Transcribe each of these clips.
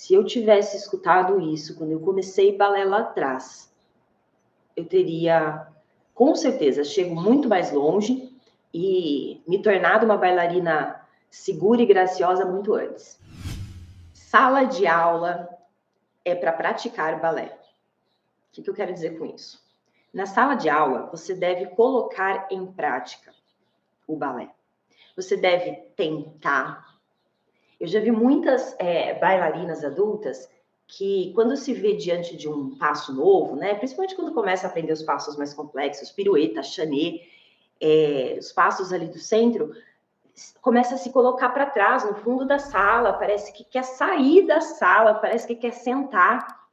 Se eu tivesse escutado isso quando eu comecei balé lá atrás, eu teria, com certeza, chego muito mais longe e me tornado uma bailarina segura e graciosa muito antes. Sala de aula é para praticar balé. O que eu quero dizer com isso? Na sala de aula, você deve colocar em prática o balé. Você deve tentar. Eu já vi muitas bailarinas adultas que, quando se vê diante de um passo novo, né, principalmente quando começa a aprender os passos mais complexos, pirueta, chané, os passos ali do centro, começa a se colocar para trás, no fundo da sala, parece que quer sair da sala, parece que quer sentar.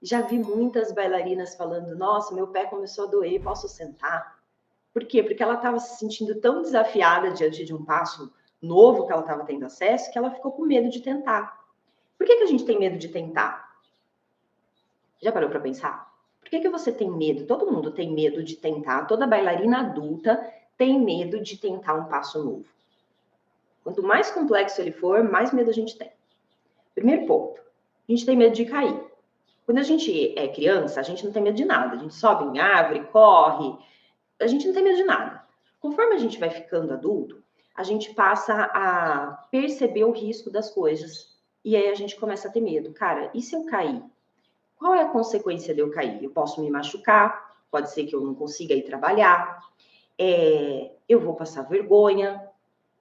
Já vi muitas bailarinas falando, nossa, meu pé começou a doer, posso sentar? Por quê? Porque ela estava se sentindo tão desafiada diante de um passo novo que ela estava tendo acesso, que ela ficou com medo de tentar. Por que a gente tem medo de tentar? Já parou para pensar? Por que você tem medo? Todo mundo tem medo de tentar, toda bailarina adulta tem medo de tentar um passo novo. Quanto mais complexo ele for, mais medo a gente tem. Primeiro ponto, a gente tem medo de cair. Quando a gente é criança, a gente não tem medo de nada. A gente sobe em árvore, corre, a gente não tem medo de nada. Conforme a gente vai ficando adulto, a gente passa a perceber o risco das coisas. E aí a gente começa a ter medo. Cara, e se eu cair? Qual é a consequência de eu cair? Eu posso me machucar, pode ser que eu não consiga ir trabalhar, eu vou passar vergonha.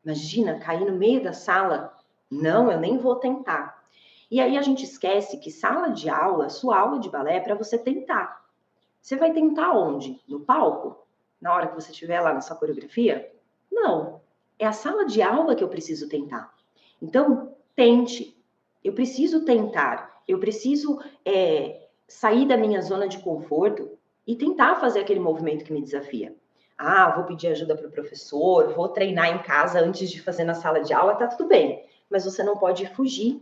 Imagina, cair no meio da sala? Não, eu nem vou tentar. E aí a gente esquece que sala de aula, sua aula de balé é para você tentar. Você vai tentar onde? No palco? Na hora que você estiver lá na sua coreografia? Não. É a sala de aula que eu preciso tentar. Então, tente. Eu preciso tentar. Eu preciso sair da minha zona de conforto e tentar fazer aquele movimento que me desafia. Ah, vou pedir ajuda para o professor, vou treinar em casa antes de fazer na sala de aula, tá tudo bem. Mas você não pode fugir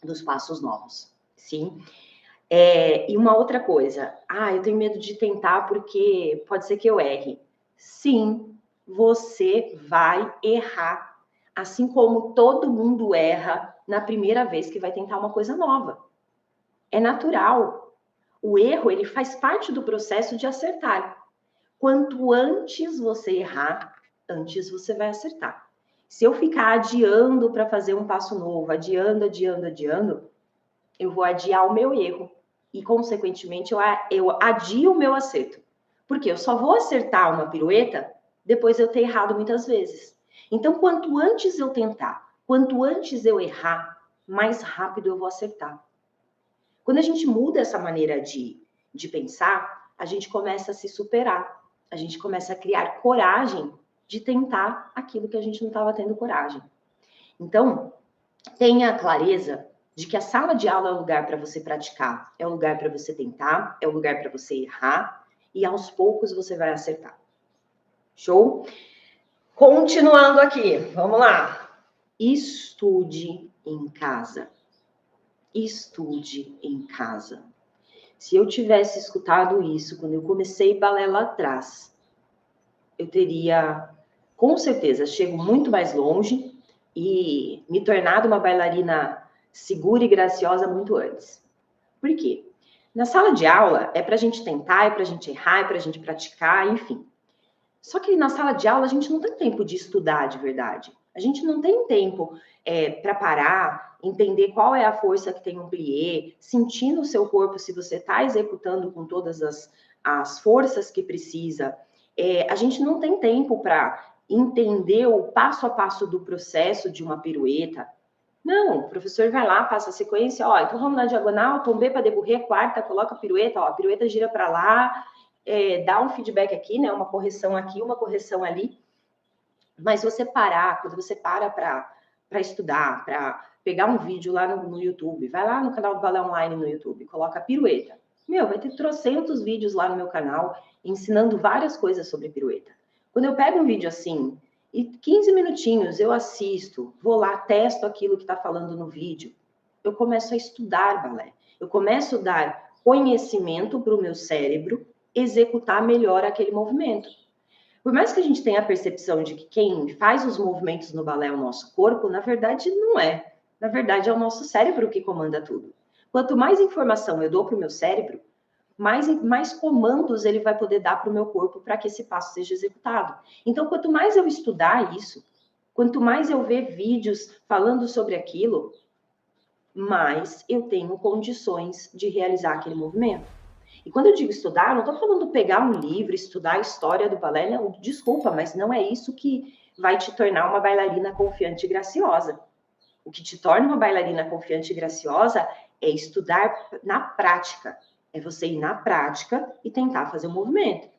dos passos novos, sim? E uma outra coisa, eu tenho medo de tentar porque pode ser que eu erre. Sim, você vai errar, assim como todo mundo erra na primeira vez que vai tentar uma coisa nova. É natural. O erro, ele faz parte do processo de acertar. Quanto antes você errar, antes você vai acertar. Se eu ficar adiando para fazer um passo novo, adiando, eu vou adiar o meu erro. E, consequentemente, eu adio o meu acerto. Porque eu só vou acertar uma pirueta depois de eu ter errado muitas vezes. Então, quanto antes eu tentar, quanto antes eu errar, mais rápido eu vou acertar. Quando a gente muda essa maneira de pensar, a gente começa a se superar. A gente começa a criar coragem de tentar aquilo que a gente não estava tendo coragem. Então, tenha clareza de que a sala de aula é o lugar para você praticar, é o lugar para você tentar, é o lugar para você errar, e aos poucos você vai acertar. Show? Continuando aqui, vamos lá. Estude em casa. Estude em casa. Se eu tivesse escutado isso quando eu comecei balé lá atrás, eu teria, com certeza, chego muito mais longe e me tornado uma bailarina segura e graciosa muito antes. Por quê? Na sala de aula é para a gente tentar, é para a gente errar, é para a gente praticar, enfim. Só que na sala de aula a gente não tem tempo de estudar de verdade. A gente não tem tempo para parar, entender qual é a força que tem um plié, sentir no seu corpo se você está executando com todas as forças que precisa. A gente não tem tempo para entender o passo a passo do processo de uma pirueta. Não, o professor vai lá, passa a sequência, então vamos na diagonal, tombei para deburrer, quarta, coloca a pirueta, a pirueta gira para lá, dá um feedback aqui, né, uma correção aqui, uma correção ali. Mas você parar, quando você para estudar, para pegar um vídeo lá no YouTube, vai lá no canal do Balé Online no YouTube, coloca a pirueta. Vai ter trocentos vídeos lá no meu canal ensinando várias coisas sobre pirueta. Quando eu pego um vídeo assim, e 15 minutinhos eu assisto, vou lá, testo aquilo que está falando no vídeo, eu começo a estudar balé. Eu começo a dar conhecimento para o meu cérebro executar melhor aquele movimento. Por mais que a gente tenha a percepção de que quem faz os movimentos no balé é o nosso corpo, na verdade não é. Na verdade, é o nosso cérebro que comanda tudo. Quanto mais informação eu dou para o meu cérebro, mais comandos ele vai poder dar para o meu corpo para que esse passo seja executado. Então, quanto mais eu estudar isso, quanto mais eu ver vídeos falando sobre aquilo, mais eu tenho condições de realizar aquele movimento. E quando eu digo estudar, não estou falando pegar um livro, estudar a história do balé, não, desculpa, mas não é isso que vai te tornar uma bailarina confiante e graciosa. O que te torna uma bailarina confiante e graciosa é estudar na prática. É você ir na prática e tentar fazer o movimento.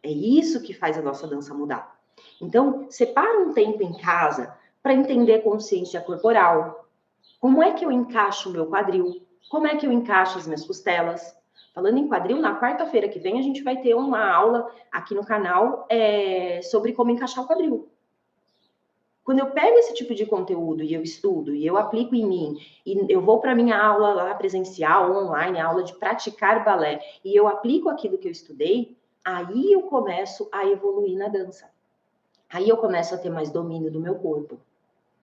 É isso que faz a nossa dança mudar. Então, separa um tempo em casa para entender consciência corporal. Como é que eu encaixo o meu quadril? Como é que eu encaixo as minhas costelas? Falando em quadril, na quarta-feira que vem a gente vai ter uma aula aqui no canal sobre como encaixar o quadril. Quando eu pego esse tipo de conteúdo e eu estudo e eu aplico em mim, e eu vou para minha aula lá presencial, online, aula de praticar balé, e eu aplico aquilo que eu estudei, aí eu começo a evoluir na dança. Aí eu começo a ter mais domínio do meu corpo.